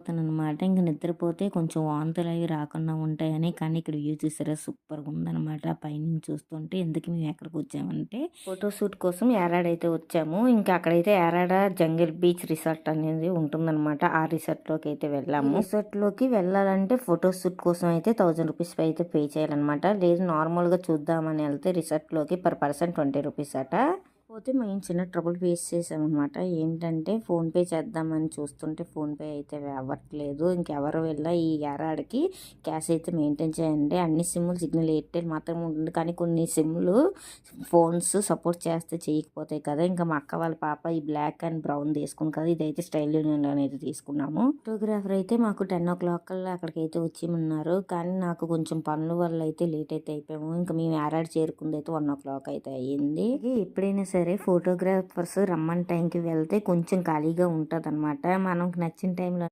నిద్రపోతాననమాట. ఇంక నిద్రపోతే కొంచెం వాంతులవి రాకుండా ఉంటాయని. కానీ ఇక్కడ వ్యూ చూసారా సూపర్‌గా ఉందనమాట. పైనుంచి చూస్తుంటే ఇంతకీ మేము ఎక్కడికొచ్చామంటే ఫోటో షూట్ కోసం యారాడైతే వచ్చాము. ఇంకా అక్కడైతే యారాడ జంగిల్ బీచ్ రిసార్ట్ అనేది ఉంటుందనమాట. ఆ రిసార్ట్‌లోకి అయితే వెళ్ళాము. రిసార్ట్‌లోకి వెళ్ళాలంటే ఫోటో షూట్ కోసం అయితే 1000 రూపీస్ అయితే పే చేయాలనమాట. లేదు నార్మల్‌గా చూద్దామని వెళ్తే రిసార్ట్‌లోకి పర్ పర్సన్ 20 రూపీస్ అట. పోతే మేము చిన్న ట్రబుల్ ఫేస్ చేసామన్నమాట. ఏంటంటే ఫోన్‌పే చేద్దామని చూస్తుంటే ఫోన్‌పే అయితే అవ్వట్లేదు. ఇంకెవరు వెళ్ళా ఈ యారాడకి క్యాష్ అయితే మెయింటైన్ చేయండి. అన్ని సిమ్‌లు సిగ్నల్ ఎయిర్టెల్ మాత్రమే ఉంటుంది. కానీ కొన్ని సిమ్‌లు ఫోన్స్ సపోర్ట్ చేస్తే చేయకపోతాయి కదా! ఇంకా మా అక్క వాళ్ళ పాప ఈ బ్లాక్ అండ్ బ్రౌన్ తీసుకుంది కదా! ఇదైతే స్టైల్ యూనియన్‌లోనే అయితే తీసుకున్నాము. ఫోటోగ్రాఫర్ అయితే మాకు 10:00 కల్లా అక్కడికైతే వచ్చేయమన్నారు. కానీ నాకు కొంచెం పనుల వల్ల అయితే లేట్ అయితే అయిపోయాము. ఇంకా మేము యారాడ చేరుకుందైతే 1:00 అయితే అయ్యింది. ఎప్పుడైనా సరే ఫోటోగ్రాఫర్స్ రమ్మని టైంకి వెళ్తే కొంచెం ఖాళీగా ఉంటదనమాట. మనకు నచ్చిన టైంలో